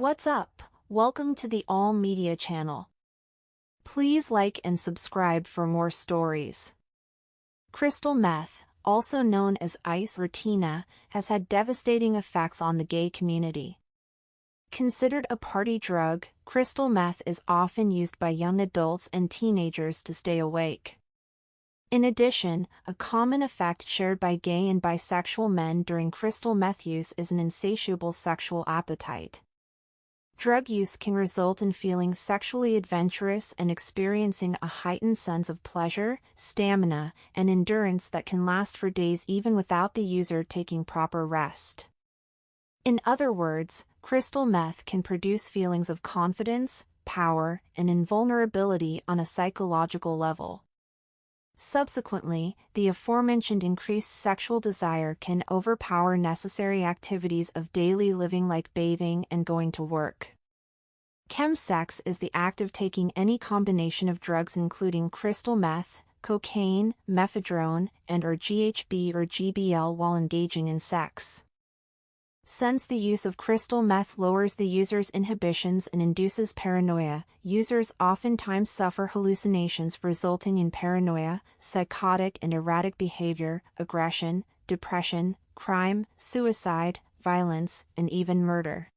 What's up? Welcome to the All Media channel. Please like and subscribe for more stories. Crystal meth, also known as ice or tina, has had devastating effects on the gay community. Considered a party drug, crystal meth is often used by young adults and teenagers to stay awake. In addition, a common effect shared by gay and bisexual men during crystal meth use is an insatiable sexual appetite. Drug use can result in feeling sexually adventurous and experiencing a heightened sense of pleasure, stamina, and endurance that can last for days even without the user taking proper rest. In other words, crystal meth can produce feelings of confidence, power, and invulnerability on a psychological level. Subsequently, the aforementioned increased sexual desire can overpower necessary activities of daily living like bathing and going to work. Chem-Sex is the act of taking any combination of drugs including crystal meth, cocaine, mephedrone, and/or GHB or GBL while engaging in sex. Since the use of crystal meth lowers the user's inhibitions and induces paranoia, users oftentimes suffer hallucinations resulting in paranoia, psychotic and erratic behavior, aggression, depression, crime, suicide, violence, and even murder.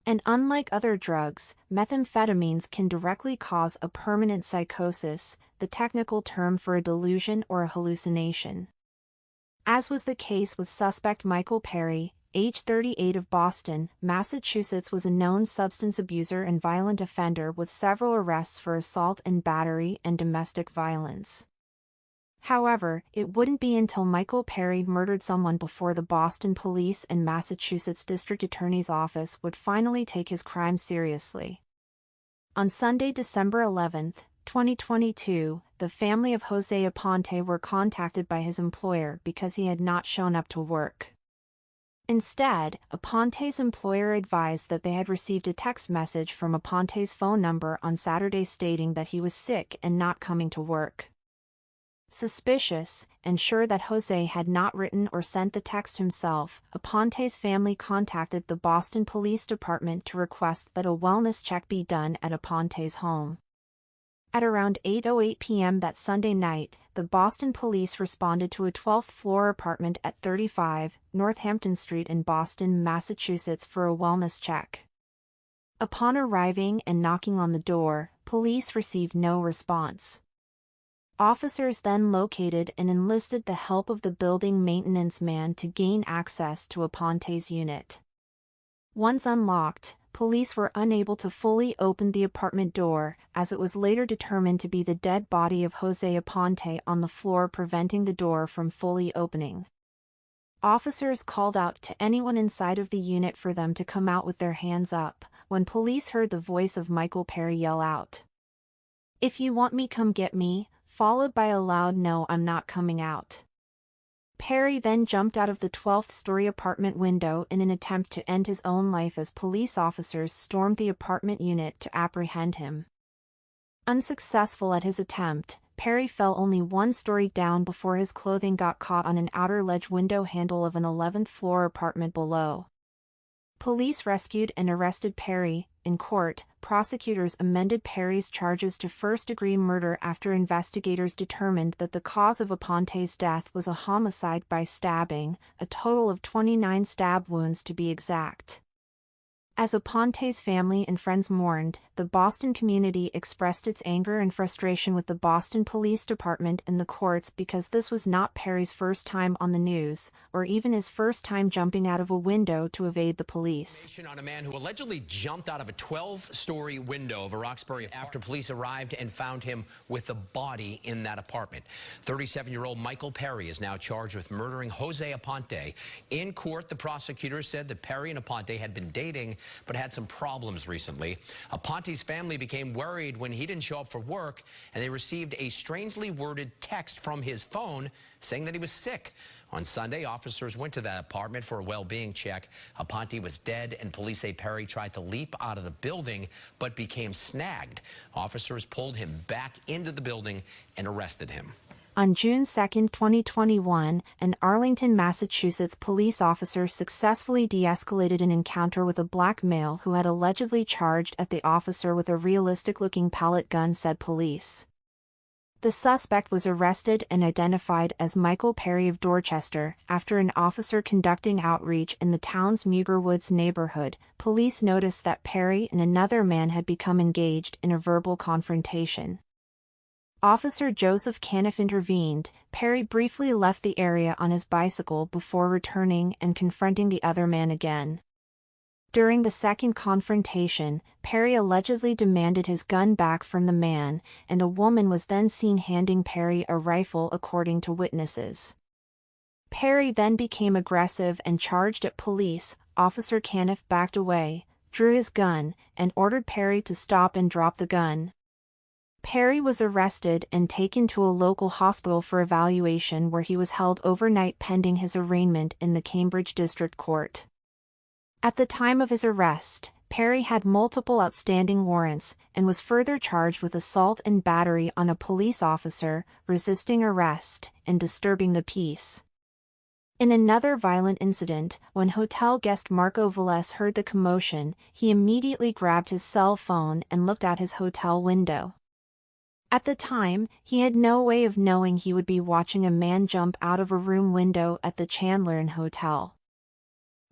And unlike other drugs, methamphetamines can directly cause a permanent psychosis, the technical term for a delusion or a hallucination. As was the case with suspect Michael Perry, age 38 of Boston, Massachusetts, was a known substance abuser and violent offender with several arrests for assault and battery and domestic violence. However, it wouldn't be until Michael Perry murdered someone before the Boston Police and Massachusetts District Attorney's Office would finally take his crime seriously. On Sunday, December 11, 2022, the family of Jose Aponte were contacted by his employer because he had not shown up to work. Instead, Aponte's employer advised that they had received a text message from Aponte's phone number on Saturday stating that he was sick and not coming to work. Suspicious, and sure that Jose had not written or sent the text himself, Aponte's family contacted the Boston Police Department to request that a wellness check be done at Aponte's home. At around 8:08 p.m. that Sunday night, the Boston police responded to a 12th-floor apartment at 35 Northampton Street in Boston, Massachusetts for a wellness check. Upon arriving and knocking on the door, police received no response. Officers then located and enlisted the help of the building maintenance man to gain access to Aponte's unit. Once unlocked, police were unable to fully open the apartment door, as it was later determined to be the dead body of Jose Aponte on the floor, preventing the door from fully opening. Officers called out to anyone inside of the unit for them to come out with their hands up, when police heard the voice of Michael Perry yell out, "If you want me, come get me," followed by a loud "No, I'm not coming out." Perry then jumped out of the 12th-story apartment window in an attempt to end his own life as police officers stormed the apartment unit to apprehend him. Unsuccessful at his attempt, Perry fell only one story down before his clothing got caught on an outer ledge window handle of an 11th-floor apartment below. Police rescued and arrested Perry. In court, prosecutors amended Perry's charges to first-degree murder after investigators determined that the cause of Aponte's death was a homicide by stabbing, a total of 29 stab wounds to be exact. As Aponte's family and friends mourned, the Boston community expressed its anger and frustration with the Boston Police Department and the courts because this was not Perry's first time on the news, or even his first time jumping out of a window to evade the police. On a man who allegedly jumped out of a 12-story window of a Roxbury after police arrived and found him with a body in that apartment. 37-year-old Michael Perry is now charged with murdering Jose Aponte. In court, the prosecutors said that Perry and Aponte had been dating but had some problems recently. Aponte's family became worried when he didn't show up for work, and they received a strangely worded text from his phone saying that he was sick. On Sunday, officers went to that apartment for a well-being check. Aponte was dead, and police say Perry tried to leap out of the building but became snagged. Officers pulled him back into the building and arrested him. On June 2, 2021, an Arlington, Massachusetts police officer successfully de-escalated an encounter with a black male who had allegedly charged at the officer with a realistic-looking pellet gun, said police. The suspect was arrested and identified as Michael Perry of Dorchester after an officer conducting outreach in the town's Muger Woods neighborhood. Police noticed that Perry and another man had become engaged in a verbal confrontation. Officer Joseph Caniff intervened. Perry briefly left the area on his bicycle before returning and confronting the other man again. During the second confrontation, Perry allegedly demanded his gun back from the man, and a woman was then seen handing Perry a rifle, according to witnesses. Perry then became aggressive and charged at police. Officer Caniff backed away, drew his gun, and ordered Perry to stop and drop the gun. Perry was arrested and taken to a local hospital for evaluation, where he was held overnight pending his arraignment in the Cambridge District Court. At the time of his arrest, Perry had multiple outstanding warrants and was further charged with assault and battery on a police officer, resisting arrest, and disturbing the peace. In another violent incident, when hotel guest Marco Velez heard the commotion, he immediately grabbed his cell phone and looked out his hotel window. At the time, he had no way of knowing he would be watching a man jump out of a room window at the Chandler Inn Hotel.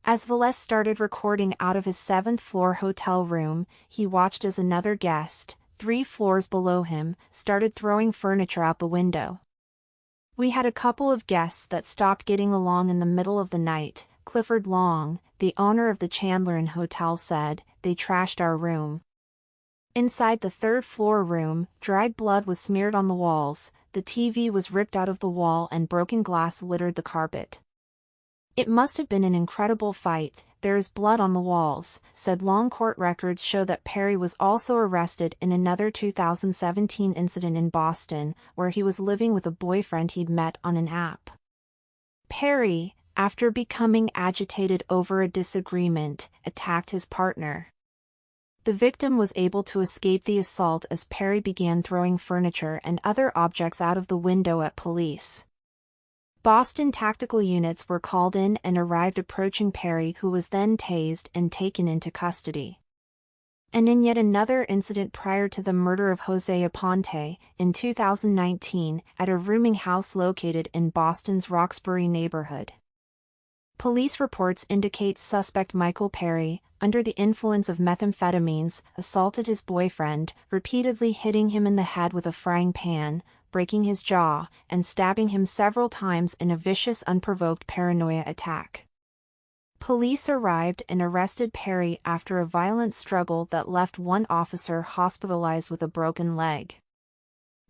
As Velez started recording out of his 7th-floor hotel room, he watched as another guest, 3 floors below him, started throwing furniture out the window. "We had a couple of guests that stopped getting along in the middle of the night," Clifford Long, the owner of the Chandler Inn Hotel, said. "They trashed our room." Inside the 3rd-floor room, dried blood was smeared on the walls, the TV was ripped out of the wall, and broken glass littered the carpet. "It must have been an incredible fight. There is blood on the walls," said Long. Court records show that Perry was also arrested in another 2017 incident in Boston, where he was living with a boyfriend he'd met on an app. Perry, after becoming agitated over a disagreement, attacked his partner. The victim was able to escape the assault as Perry began throwing furniture and other objects out of the window at police. Boston tactical units were called in and arrived, approaching Perry, who was then tased and taken into custody. And in yet another incident prior to the murder of Jose Aponte, in 2019, at a rooming house located in Boston's Roxbury neighborhood. Police reports indicate suspect Michael Perry, under the influence of methamphetamines, assaulted his boyfriend, repeatedly hitting him in the head with a frying pan, breaking his jaw, and stabbing him several times in a vicious, unprovoked paranoia attack. Police arrived and arrested Perry after a violent struggle that left one officer hospitalized with a broken leg.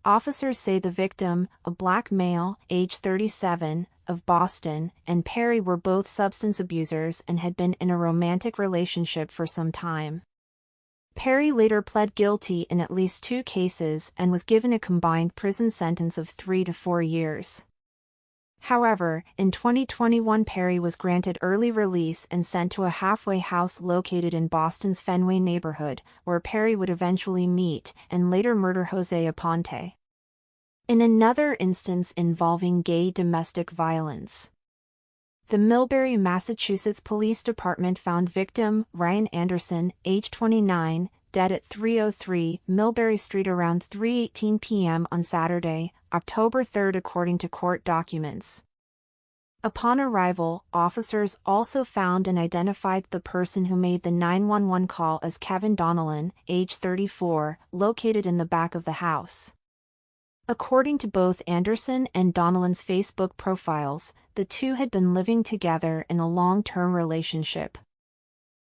Officers say the victim, a black male, age 37, of Boston, and Perry were both substance abusers and had been in a romantic relationship for some time. Perry later pled guilty in at least 2 cases and was given a combined prison sentence of 3 to 4 years. However, in 2021 Perry was granted early release and sent to a halfway house located in Boston's Fenway neighborhood, where Perry would eventually meet and later murder Jose Aponte. In another instance involving gay domestic violence, the Millbury, Massachusetts Police Department found victim Ryan Anderson, age 29, dead at 303 Millbury Street around 3:18 p.m. on Saturday, October 3, according to court documents. Upon arrival, officers also found and identified the person who made the 911 call as Kevin Donnellan, age 34, located in the back of the house. According to both Anderson and Donnellan's Facebook profiles, the two had been living together in a long-term relationship.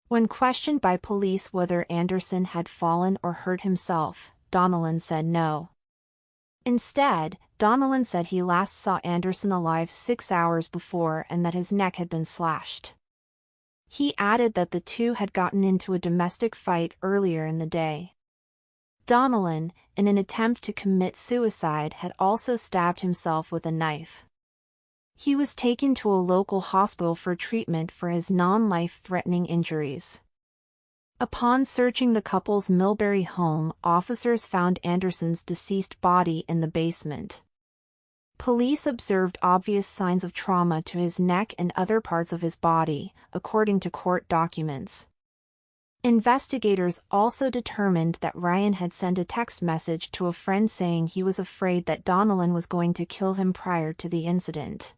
When questioned by police whether Anderson had fallen or hurt himself, Donnellan said no. Instead, Donnellan said he last saw Anderson alive 6 hours before and that his neck had been slashed. He added that the two had gotten into a domestic fight earlier in the day. Donnellan, in an attempt to commit suicide, had also stabbed himself with a knife. He was taken to a local hospital for treatment for his non-life-threatening injuries. Upon searching the couple's Millbury home, officers found Anderson's deceased body in the basement. Police observed obvious signs of trauma to his neck and other parts of his body, according to court documents. Investigators also determined that Ryan had sent a text message to a friend saying he was afraid that Donnellan was going to kill him prior to the incident.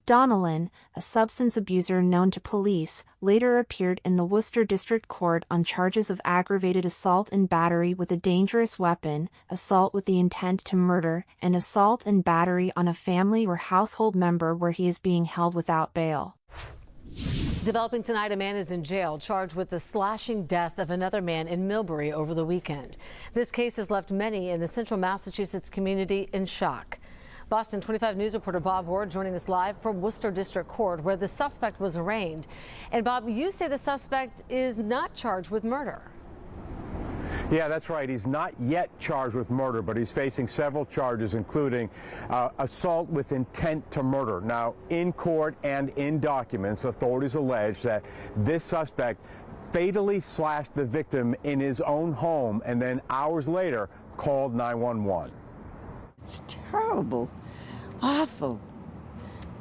Donnellan, a substance abuser known to police, later appeared in the Worcester District Court on charges of aggravated assault and battery with a dangerous weapon, assault with the intent to murder, and assault and battery on a family or household member where he is being held without bail. Developing tonight, a man is in jail charged with the slashing death of another man in Millbury over the weekend. This case has left many in the central Massachusetts community in shock. Boston 25 News reporter Bob Ward joining us live from Worcester District Court, where the suspect was arraigned. And Bob, you say the suspect is not charged with murder. Yeah, that's right. He's not yet charged with murder, but he's facing several charges, including assault with intent to murder. Now, in court and in documents, authorities allege that this suspect fatally slashed the victim in his own home and then hours later called 911. It's terrible, awful.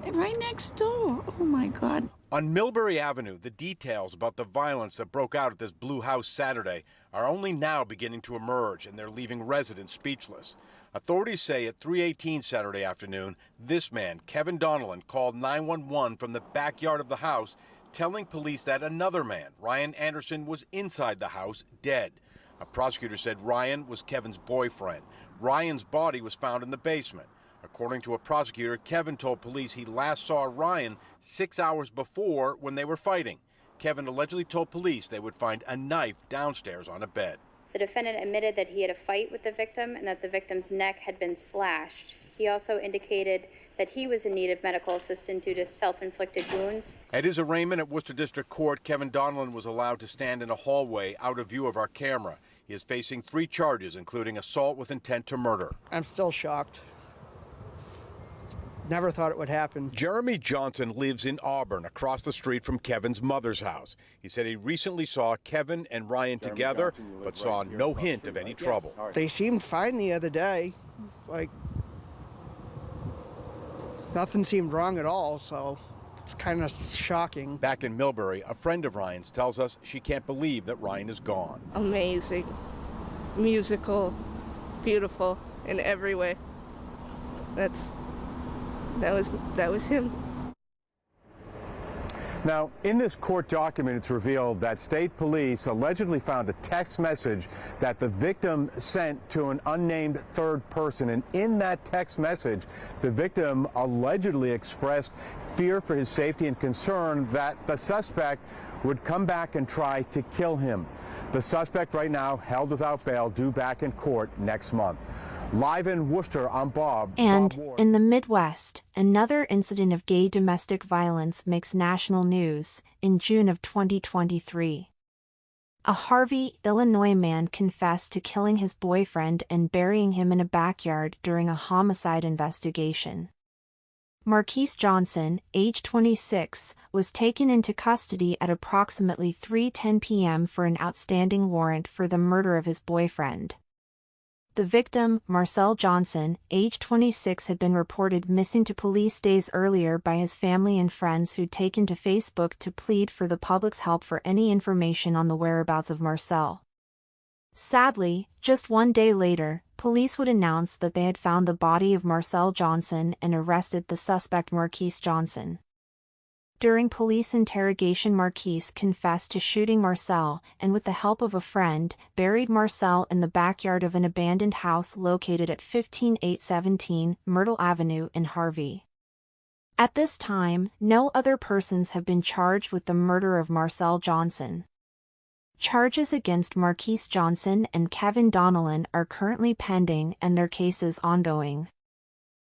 Right next door. Oh, my God. On Millbury Avenue, the details about the violence that broke out at this blue house Saturday are only now beginning to emerge, and they're leaving residents speechless. Authorities say at 3:18 Saturday afternoon, this man, Kevin Donnellan, called 911 from the backyard of the house, telling police that another man, Ryan Anderson, was inside the house, dead. A prosecutor said Ryan was Kevin's boyfriend. Ryan's body was found in the basement. According to a prosecutor, Kevin told police he last saw Ryan 6 hours before when they were fighting. Kevin allegedly told police they would find a knife downstairs on a bed. The defendant admitted that he had a fight with the victim and that the victim's neck had been slashed. He also indicated that he was in need of medical assistance due to self-inflicted wounds. At his arraignment at Worcester District Court, Kevin Donnellan was allowed to stand in a hallway out of view of our camera. He is facing 3 charges, including assault with intent to murder. I'm still shocked. Never thought it would happen. Jeremy Johnson lives in Auburn, across the street from Kevin's mother's house. He said he recently saw Kevin and Ryan together, but saw no hint of any trouble. They seemed fine the other day. Like, nothing seemed wrong at all, so it's kind of shocking. Back in Millbury, a friend of Ryan's tells us she can't believe that Ryan is gone. Amazing, musical, beautiful in every way. That was him. Now, in this court document, it's revealed that state police allegedly found a text message that the victim sent to an unnamed third person. And in that text message, the victim allegedly expressed fear for his safety and concern that the suspect would come back and try to kill him. The suspect right now held without bail, due back in court next month. Live in Worcester, I'm Bob. And Ward. in the Midwest, another incident of gay domestic violence makes national news in June of 2023. A Harvey, Illinois man confessed to killing his boyfriend and burying him in a backyard during a homicide investigation. Marquise Johnson, age 26, was taken into custody at approximately 3:10 p.m. for an outstanding warrant for the murder of his boyfriend. The victim, Marcel Johnson, age 26, had been reported missing to police days earlier by his family and friends who'd taken to Facebook to plead for the public's help for any information on the whereabouts of Marcel. Sadly, just one day later, police would announce that they had found the body of Marcel Johnson and arrested the suspect Marquise Johnson. During police interrogation, Marquise confessed to shooting Marcel and, with the help of a friend, buried Marcel in the backyard of an abandoned house located at 15817 Myrtle Avenue in Harvey. At this time, no other persons have been charged with the murder of Marcel Johnson. Charges against Marquise Johnson and Kevin Donnellan are currently pending and their cases ongoing.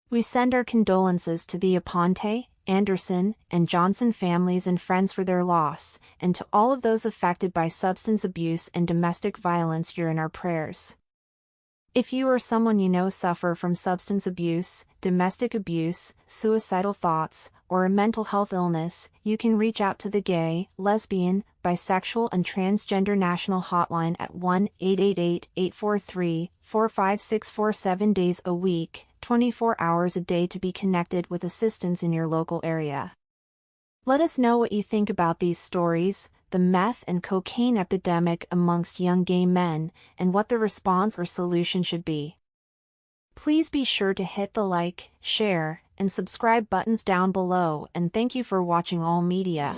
We send our condolences to the Aponte, Anderson, and Johnson families and friends for their loss, and to all of those affected by substance abuse and domestic violence, you're in our prayers. If you or someone you know suffer from substance abuse, domestic abuse, suicidal thoughts, or a mental health illness, you can reach out to the Gay, Lesbian, Bisexual and Transgender National Hotline at 1-888-843-45647 days a week, 24 hours a day to be connected with assistance in your local area. Let us know what you think about these stories, the meth and cocaine epidemic amongst young gay men, and what the response or solution should be. Please be sure to hit the like, share, and subscribe buttons down below, and thank you for watching All Media.